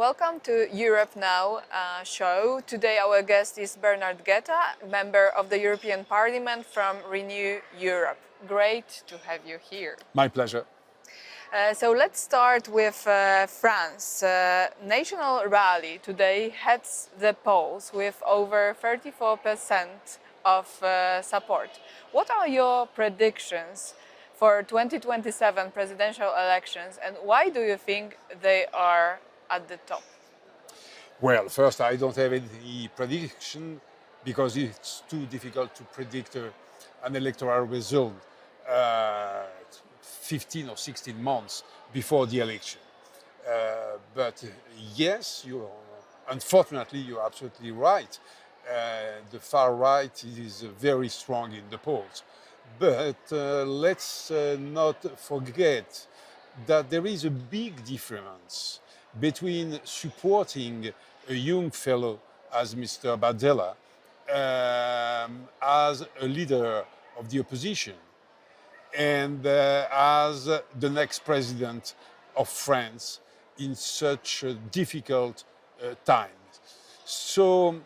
Welcome to Europe Now show. Today our guest is Bernard Guetta, member of the European Parliament from Renew Europe. Great to have you here. My pleasure. So let's start with France. National Rally today heads the polls with over 34% of support. What are your predictions for 2027 presidential elections, and why do you think they are at the top? Well, first, I don't have any prediction because it's too difficult to predict an electoral result 15 or 16 months before the election. But yes, unfortunately, you're absolutely right. The far right is very strong in the polls. But let's not forget that there is a big difference between supporting a young fellow as Mr. Bardella as a leader of the opposition and as the next president of France in such difficult times. So,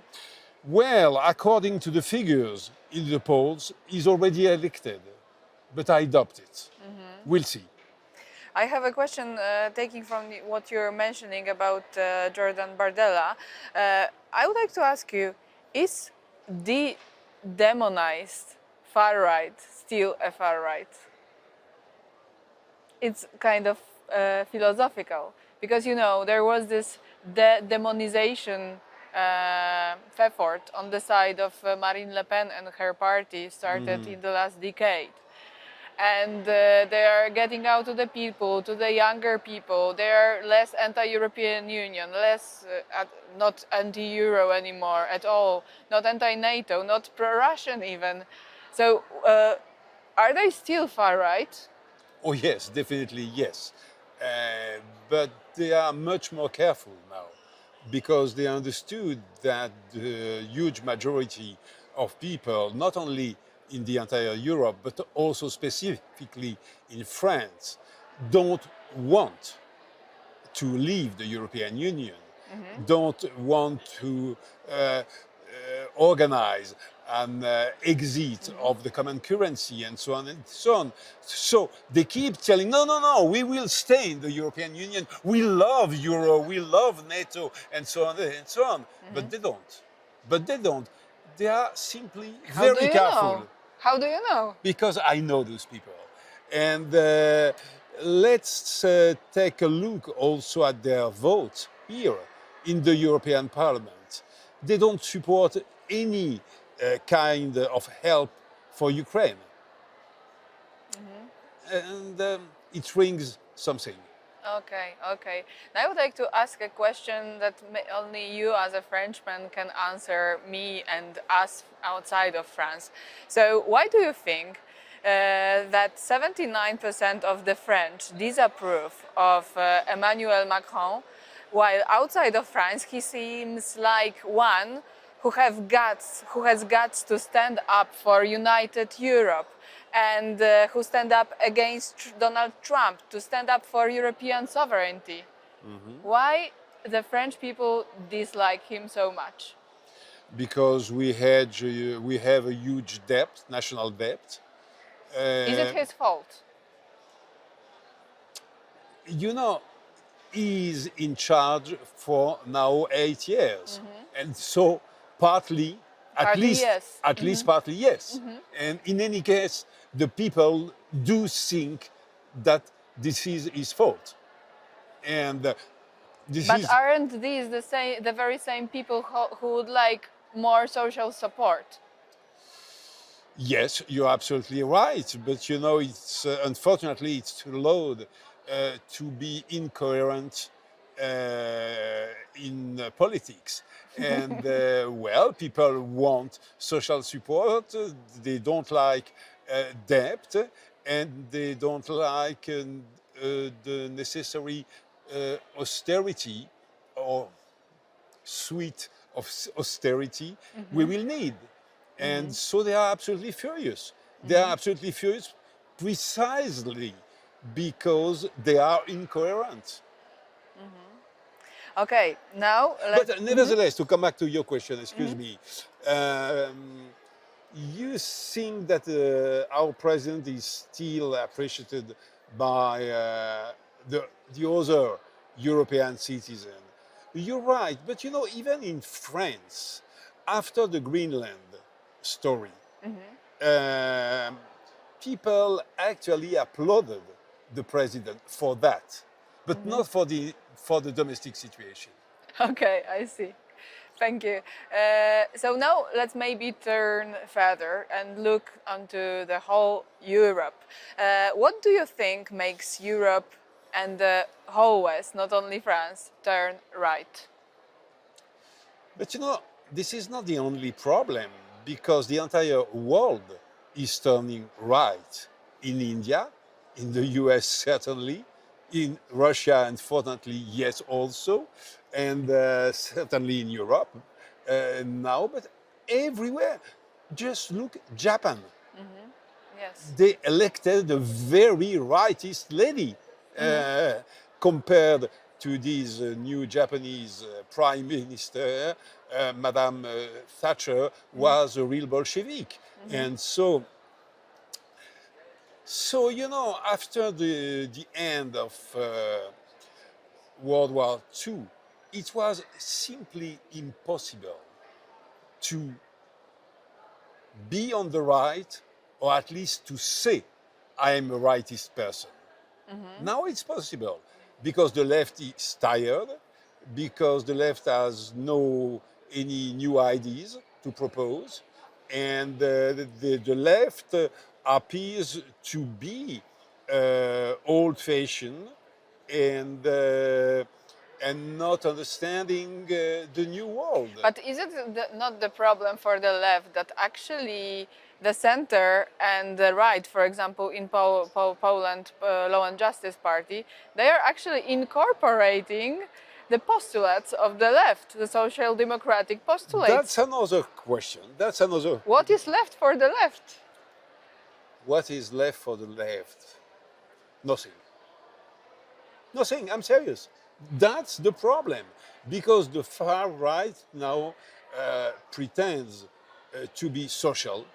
well, according to the figures in the polls, he's already elected, but I doubt it. We'll see. I have a question taking from what you're mentioning about Jordan Bardella. I would like to ask you, is the demonized far right still a far right? It's kind of philosophical, because you know there was this demonization effort on the side of Marine Le Pen and her party started in the last decade. And they are getting out to the people, to the younger people. They are less anti-European Union, less not anti-Euro anymore at all, not anti-NATO, not pro-Russian even. So are they still far right? Oh yes, definitely yes. But they are much more careful now because they understood that the huge majority of people, not only in the entire Europe, but also specifically in France, don't want to leave the European Union, don't want to organize an exit of the common currency and so on and so on. So they keep telling, no, we will stay in the European Union. We love Euro, we love NATO, and so on and so on. But they don't. They are simply very careful. How do you know? Because I know those people. And let's take a look also at their vote here in the European Parliament. They don't support any kind of help for Ukraine. And it rings something. Okay. Now I would like to ask a question that only you as a Frenchman can answer me and us outside of France. So why do you think that 79% of the French disapprove of Emmanuel Macron, while outside of France he seems like one who has guts to stand up for united Europe, and who stand up against Donald Trump, to stand up for European sovereignty? Why the French people dislike him so much? Because we have a huge debt, national debt. Is it his fault? You know, he's in charge for now 8 years. And so partly partly yes. And in any case, the people do think that this is his fault. And aren't these the very same people who would like more social support? Yes, you're absolutely right. But you know, it's unfortunately it's too loud to be incoherent in politics. And well, people want social support, they don't like debt, and they don't like the necessary austerity or suite of austerity we will need. And so they are absolutely furious. They are absolutely furious precisely because they are incoherent. Okay, now But let's. nevertheless, to come back to your question, excuse me, um, you think that our president is still appreciated by the other European citizens? You're right, but you know, even in France, after the Greenland story, um, people actually applauded the president for that, but not for the domestic situation. Okay, I see. Thank you. So now let's maybe turn further and look onto the whole Europe. What do you think makes Europe and the whole West, not only France, turn right? But you know, this is not the only problem because the entire world is turning right. In India, in the US, certainly, in Russia, unfortunately, yes, also, and certainly in Europe now, but everywhere. Just look, Japan. Yes. They elected a very rightist lady compared to this new Japanese prime minister. Madame Thatcher was a real Bolshevik. And so, you know, after the end of World War II, it was simply impossible to be on the right, or at least to say, I am a rightist person. Now it's possible because the left is tired, because the left has no any new ideas to propose, and the left appears to be old-fashioned and not understanding the new world. But is it not the problem for the left that actually the center and the right, for example, in Poland, Law and Justice Party, they are actually incorporating the postulates of the left, the social democratic postulates? That's another question. That's another. What is left for the left? What is left for the left? Nothing. Nothing. I'm serious. That's the problem, because the far right now pretends to be social,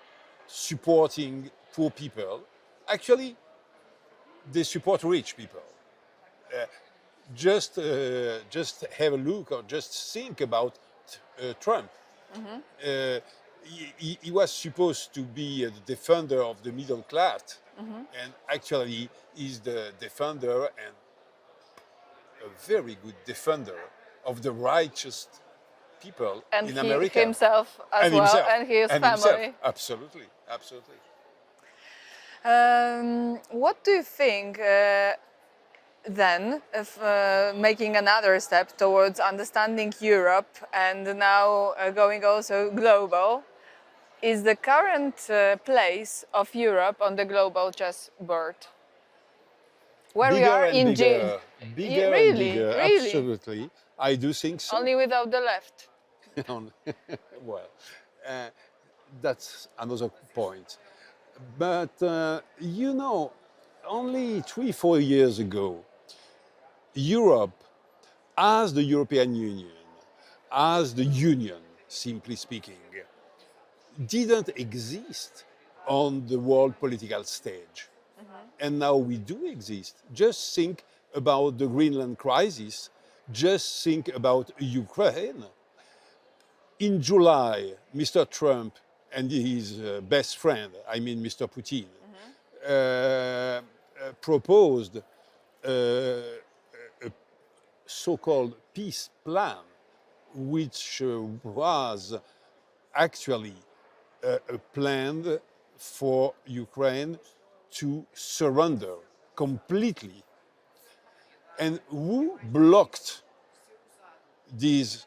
supporting poor people. Actually, they support rich people. Just have a look or just think about Trump. He was supposed to be a defender of the middle class, and actually is the defender and a very good defender of the righteous people And in he America. himself as And well, himself. and his And family. himself. Absolutely, absolutely. What do you think then, if making another step towards understanding Europe and now going also global, is the current place of Europe on the global chessboard? Where we Bigger are and in bigger, bigger and really, bigger. really, Absolutely, I do think so. only without the left. Well, uh, that's another point. But you know, only 3, 4 years ago, Europe, as the European Union, as the Union, simply speaking, didn't exist on the world political stage. And now we do exist. Just think about the Greenland crisis. Just think about Ukraine. In July, Mr. Trump and his best friend, I mean Mr. Putin, proposed a so-called peace plan, which was actually a plan for Ukraine to surrender completely. And who blocked this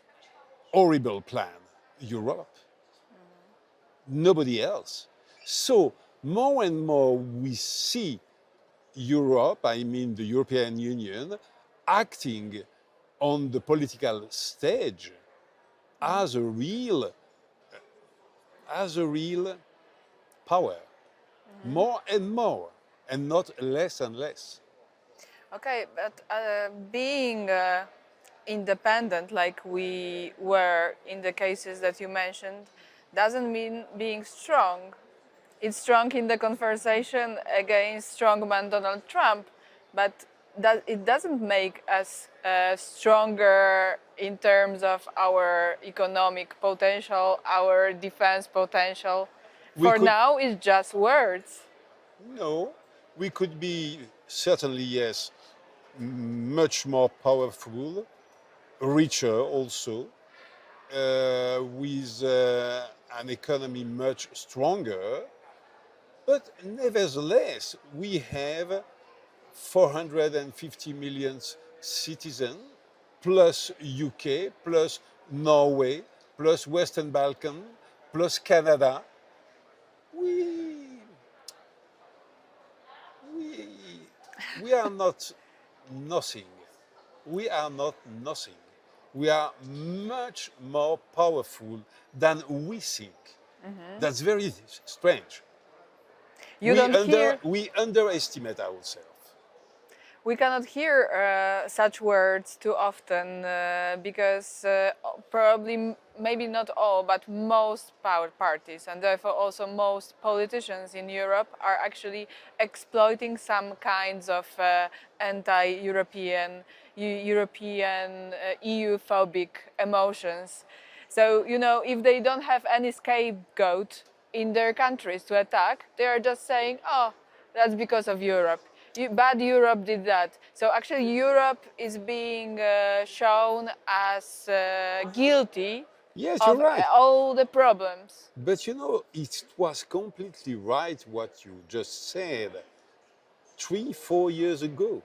horrible plan? Europe. Nobody else. So more and more we see Europe, I mean the European Union, acting on the political stage as a real power, more and more, and not less and less. Okay, but being independent like we were in the cases that you mentioned doesn't mean being strong. It's strong in the conversation against strongman Donald Trump, but that it doesn't make us stronger in terms of our economic potential, our defense potential. We For could, now, it's just words. no, we could be certainly, yes, much more powerful, richer also, with an economy much stronger. But nevertheless, we have 450 million citizens, plus UK, plus Norway, plus Western Balkan, plus Canada. We, we, we are not nothing. We are not nothing. We are much more powerful than we think. That's very strange. You don't hear. We underestimate ourselves. We cannot hear such words too often because probably, maybe not all, but most power parties and therefore also most politicians in Europe are actually exploiting some kinds of anti-European, European, EU-phobic emotions. So, you know, if they don't have any scapegoat in their countries to attack, they are just saying, oh, that's because of Europe. Bad Europe did that. So actually, Europe is being shown as guilty Yes, you're of right. all the problems. But you know, it was completely right what you just said 3, 4 years ago.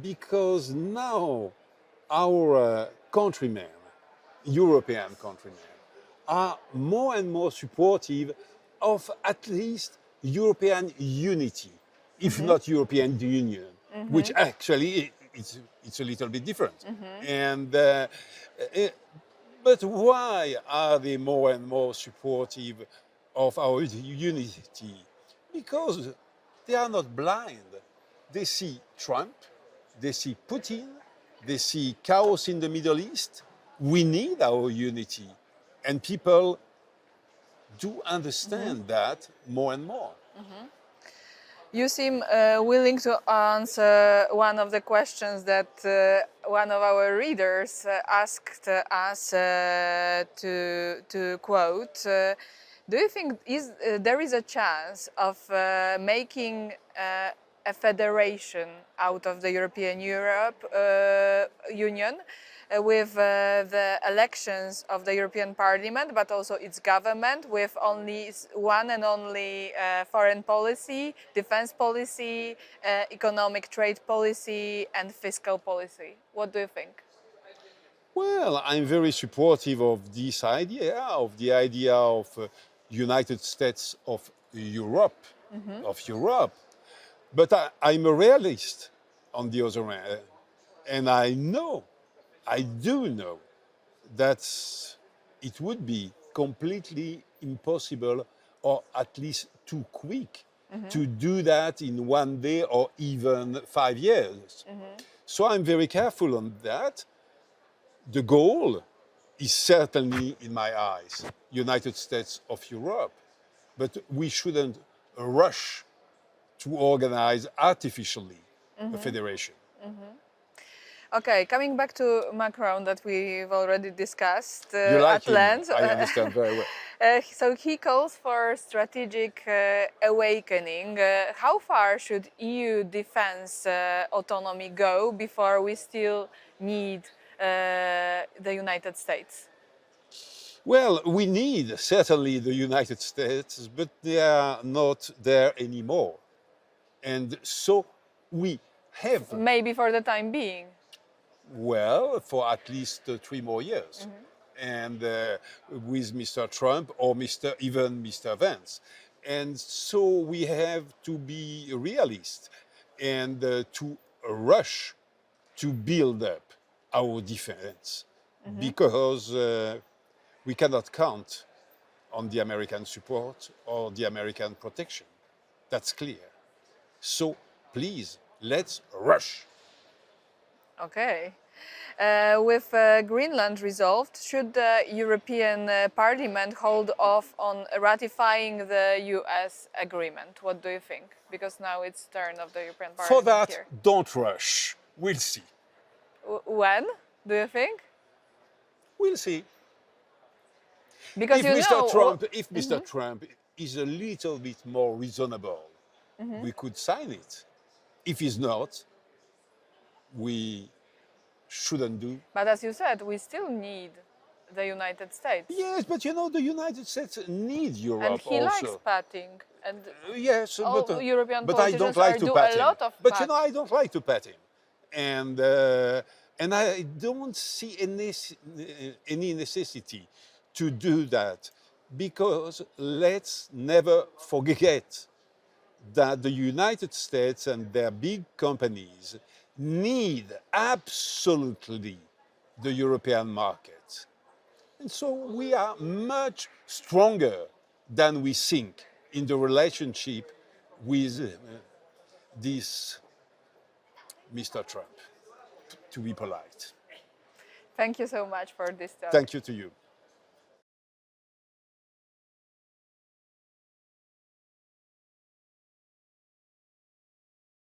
Because now our countrymen, European countrymen, are more and more supportive of at least European unity, if not European Union, which actually it's a little bit different. And but why are they more and more supportive of our unity? Because they are not blind. They see Trump, they see Putin, they see chaos in the Middle East. We need our unity. And people do understand that more and more. You seem willing to answer one of the questions that one of our readers asked us to quote. Do you think there is a chance of making a federation out of the European Union with the elections of the European Parliament, but also its government, with only one and only foreign policy, defense policy, economic trade policy, and fiscal policy? What do you think? Well, I'm very supportive of this idea, of United States of Europe, But I'm a realist on the other hand, and I do know that it would be completely impossible, or at least too quick, to do that in one day or even 5 years. So I'm very careful on that. The goal is certainly, in my eyes, United States of Europe, but we shouldn't rush to organize artificially a federation. Okay, coming back to Macron that we've already discussed You like at him, length. I understand very well. So he calls for strategic awakening. How far should EU defense autonomy go before we still need the United States? Well, we need certainly the United States, but they are not there anymore. And so we have, Maybe for the time being. well, for at least 3 more years. And with Mr. Trump or even Mr. Vance. And so we have to be realist and to rush to build up our defense because we cannot count on the American support or the American protection. That's clear. So please, let's rush. Okay. With Greenland resolved, should the European Parliament hold off on ratifying the US agreement? What do you think? Because now it's turn of the European For Parliament that, here. don't rush. We'll see. When do you think? We'll see. Because If you Mr. know, Trump, if Mr. Trump is a little bit more reasonable, we could sign it. If he's not, we shouldn't do. but as you said, we still need the United States. Yes, but you know the United States need And Europe he likes also. patting. And Yes, all European politicians to pat do him. a lot of But pat. you know, I don't like to pat him, and I don't see any necessity to do that, because let's never forget that the United States and their big companies need absolutely the European market. And so we are much stronger than we think in the relationship with this Mr. Trump, to be polite. Thank you so much for this talk. Thank you to you.